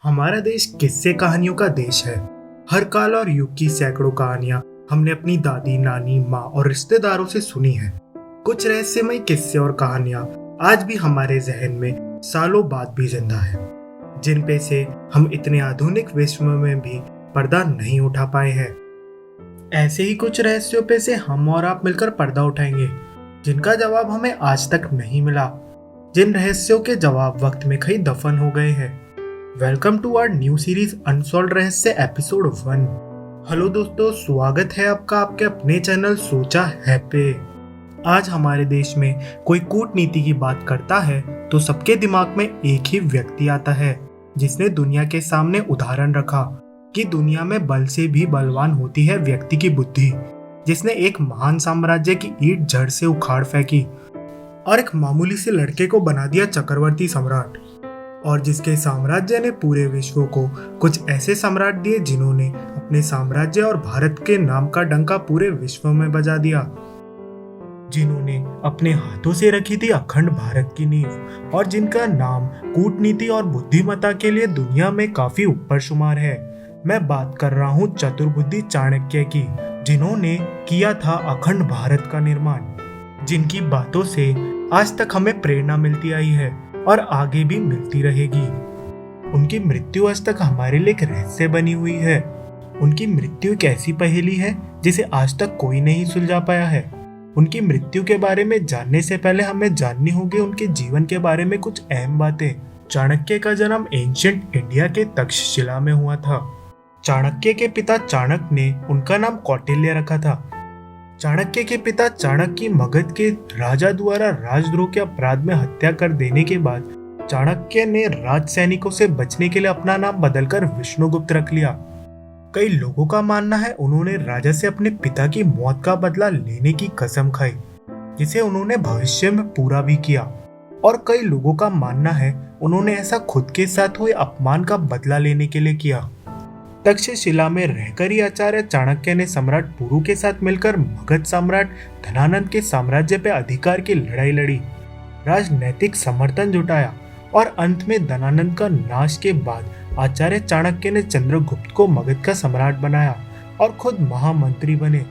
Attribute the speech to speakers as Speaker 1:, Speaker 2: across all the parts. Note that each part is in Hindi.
Speaker 1: हमारा देश किस्से कहानियों का देश है। हर काल और युग की सैकड़ों कहानियां हमने अपनी दादी, नानी, माँ और रिश्तेदारों से सुनी है। कुछ रहस्यमय किस्से और कहानियां आज भी हमारे जहन में सालों बाद भी जिंदा है, जिन पे से हम इतने आधुनिक विश्व में भी पर्दा नहीं उठा पाए हैं। ऐसे ही कुछ रहस्यों पे से हम और आप मिलकर पर्दा उठाएंगे, जिनका जवाब हमें आज तक नहीं मिला, जिन रहस्यों के जवाब वक्त में कहीं दफन हो गए हैं। Welcome to our new series unsolved रहस्य एपिसोड 1। हेलो दोस्तों, स्वागत है आपका आपके अपने चैनल सोचा है पे। आज हमारे देश में कोई कूटनीति की बात करता है तो सबके दिमाग में एक ही व्यक्ति आता है, जिसने दुनिया के सामने उदाहरण रखा कि दुनिया में बल से भी बलवान होती है व्यक्ति की बुद्धि, जिसने एक महान साम्राज्य की ईंट जड़ से उखाड़ फेंकी और एक मामूली से लड़के को बना दिया चक्रवर्ती सम्राट, और जिसके साम्राज्य ने पूरे विश्व को कुछ ऐसे सम्राट दिए जिन्होंने अपने साम्राज्य और भारत के नाम का डंका पूरे विश्व में बजा दिया, जिन्होंने अपने हाथों से रखी थी अखंड भारत की नींव, और जिनका नाम कूटनीति और बुद्धिमत्ता के लिए दुनिया में काफी ऊपर शुमार है। मैं बात कर रहा हूँ चतुर्बुद्धि चाणक्य की, जिन्होंने किया था अखंड भारत का निर्माण, जिनकी बातों से आज तक हमें प्रेरणा मिलती आई है और आगे भी मिलती रहेगी। उनकी मृत्यु आज तक हमारे लिए एक रहस्य बनी हुई है। उनकी मृत्यु एक ऐसी पहेली है जिसे आज तक कोई नहीं सुलझा पाया है। उनकी मृत्यु के बारे में जानने से पहले हमें जाननी होगी उनके जीवन के बारे में कुछ अहम बातें। चाणक्य का जन्म एंशिएंट इंडिया के तक्षशिला में हुआ था। चाणक्य के पिता चाणक्य ने उनका नाम कौटिल्य रखा था। चाणक्य के पिता चाणक्य की मगध के राजा द्वारा राजद्रोह के अपराध में हत्या कर देने के बाद चाणक्य ने राज सैनिकों से बचने के लिए अपना नाम बदलकर विष्णुगुप्त रख लिया। कई लोगों का मानना है उन्होंने राजा से अपने पिता की मौत का बदला लेने की कसम खाई, जिसे उन्होंने भविष्य में पूरा भी किया, और कई लोगों का मानना है उन्होंने ऐसा खुद के साथ हुए अपमान का बदला लेने के लिए किया। तक्षशिला में रहकर ही आचार्य चाणक्य ने सम्राट पुरु के साथ मिलकर मगध सम्राट धनानंद के साम्राज्य पर अधिकार की लड़ाई लड़ी, राजनैतिक समर्थन जुटाया, और अंत में धनानंद का नाश के बाद आचार्य चाणक्य ने चंद्रगुप्त को मगध का सम्राट बनाया और खुद महामंत्री बने।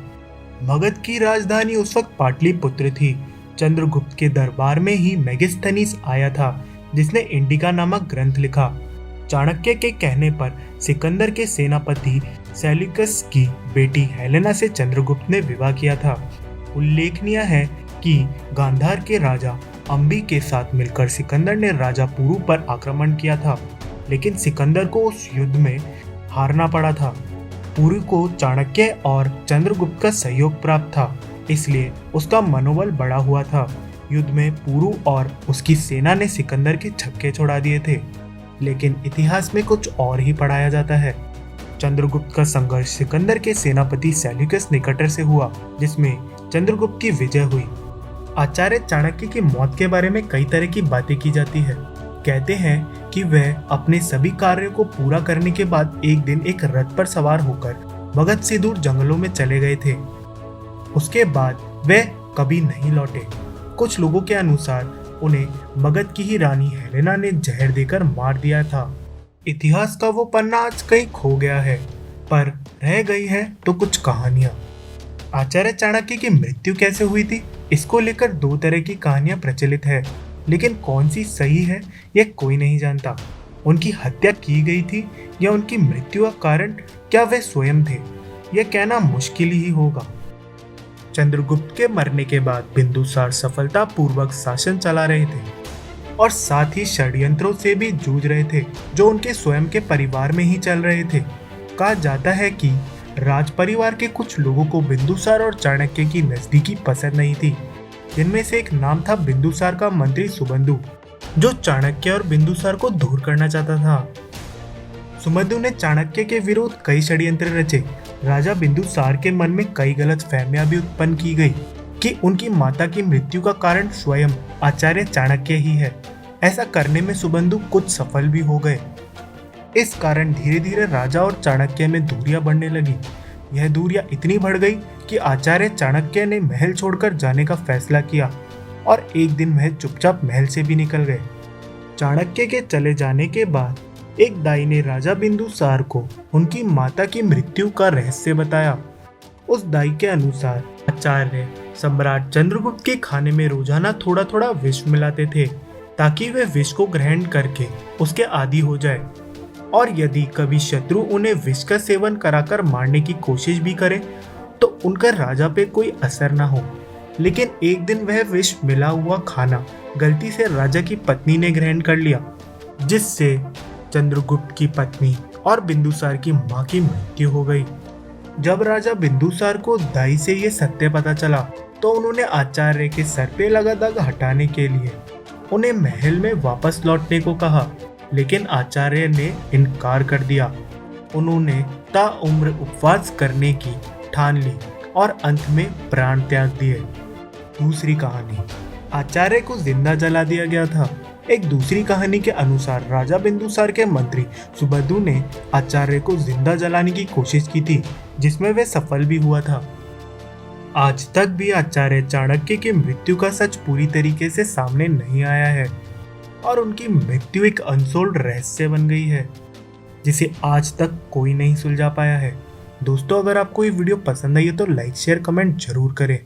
Speaker 1: मगध की राजधानी उस वक्त पाटलिपुत्र थी। चंद्रगुप्त के दरबार में ही मेगिस्थनीस आया था, जिसने इंडिका नामक ग्रंथ लिखा। चाणक्य के कहने पर सिकंदर के सेनापति सेल्यूकस की बेटी हेलेना से चंद्रगुप्त ने विवाह किया था। उल्लेखनीय है कि गांधार के राजा अंबी के साथ मिलकर सिकंदर ने राजा पुरु पर आक्रमण किया था, लेकिन सिकंदर को उस युद्ध में हारना पड़ा था। पुरु को चाणक्य और चंद्रगुप्त का सहयोग प्राप्त था, इसलिए उसका मनोबल बढ़ा हुआ था। युद्ध में पुरु और उसकी सेना ने सिकंदर के छक्के छोड़ा दिए थे, लेकिन इतिहास में कुछ और ही पढ़ाया जाता है। चंद्रगुप्त का संघर्ष सिकंदर के सेनापति सेल्यूकस निकटर से हुआ, जिसमें चंद्रगुप्त की विजय हुई। आचार्य चाणक्य की मौत के बारे में कई तरह की बातें की जाती है। कहते हैं कि वह अपने सभी कार्यों को पूरा करने के बाद एक दिन एक रथ पर सवार होकर मगध से दूर जंगलों में चले गए थे। उसके बाद वह कभी नहीं लौटे। कुछ लोगों के अनुसार उन्हें मगध की ही रानी हेलेना ने जहर देकर मार दिया था। इतिहास का वो पन्ना आज कहीं खो गया है, पर रह गई है तो कुछ कहानियां। आचार्य चाणक्य की मृत्यु कैसे हुई थी, इसको लेकर दो तरह की कहानियां प्रचलित है, लेकिन कौन सी सही है यह कोई नहीं जानता। उनकी हत्या की गई थी या उनकी मृत्यु का कारण क्या वे स्वयं थे, यह कहना मुश्किल ही होगा। चंद्रगुप्त के मरने के बाद बिंदुसार सफलतापूर्वक शासन चला रहे थे और साथ ही षड्यंत्रों से भी जूझ रहे थे, जो उनके स्वयं के परिवार में ही चल रहे थे। कहा जाता है कि राज परिवार के कुछ लोगों को बिंदुसार और चाणक्य की नजदीकी पसंद नहीं थी, जिनमें से एक नाम था बिंदुसार का मंत्री सुबंधु, जो चाणक्य और बिंदुसार को दूर करना चाहता था। सुबंधु ने चाणक्य के विरुद्ध कई षड्यंत्र रचे। राजा बिंदुसार के मन में कई गलत फहमियां भी उत्पन्न की गई कि उनकी माता की मृत्यु का कारण स्वयं आचार्य चाणक्य ही है। ऐसा करने में सुबंधु कुछ सफल भी हो गए। इस कारण धीरे धीरे राजा और चाणक्य में दूरियां बढ़ने लगी। यह दूरियां इतनी बढ़ गई कि आचार्य चाणक्य ने महल छोड़कर जाने का फैसला किया और एक दिन वह चुपचाप महल से भी निकल गए। चाणक्य के चले जाने के बाद एक दाई ने राजा बिंदुसार को उनकी माता की मृत्यु का रहस्य बताया। उस दाई के अनुसार आचार्य सम्राट चंद्रगुप्त के खाने में रोजाना थोड़ा थोड़ा विष मिलाते थे ताकि वे विष को ग्रहण करके उसके आदी हो जाए, और यदि कभी शत्रु उन्हें विष का सेवन कराकर मारने की कोशिश भी करे तो उनका राजा पे कोई असर ना हो। लेकिन एक दिन वह विष मिला हुआ खाना गलती से राजा की पत्नी ने ग्रहण कर लिया, जिससे चंद्रगुप्त की पत्नी और बिंदुसार की मां की मृत्यु हो गई। जब राजा बिंदुसार को दाई से ये सत्य पता चला तो उन्होंने आचार्य के सर पे लगा दाग हटाने के लिए उन्हें महल में वापस लौटने को कहा, लेकिन आचार्य ने इनकार कर दिया। उन्होंने ताउम्र उपवास करने की ठान ली और अंत में प्राण त्याग दिए। दूसरी कहानी, आचार्य को जिंदा जला दिया गया था। एक दूसरी कहानी के अनुसार राजा बिंदुसार के मंत्री सुबुद्धु ने आचार्य को जिंदा जलाने की कोशिश की थी, जिसमें वह सफल भी हुआ था। आज तक भी आचार्य चाणक्य की मृत्यु का सच पूरी तरीके से सामने नहीं आया है और उनकी मृत्यु एक अनसोल्ड रहस्य बन गई है जिसे आज तक कोई नहीं सुलझा पाया है। दोस्तों, अगर आपको ये वीडियो पसंद आई है तो लाइक शेयर कमेंट जरूर करें,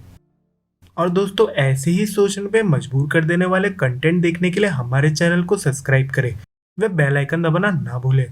Speaker 1: और दोस्तों ऐसे ही सोचने पे मजबूर कर देने वाले कंटेंट देखने के लिए हमारे चैनल को सब्सक्राइब करें व बेल आइकन दबाना ना भूलें।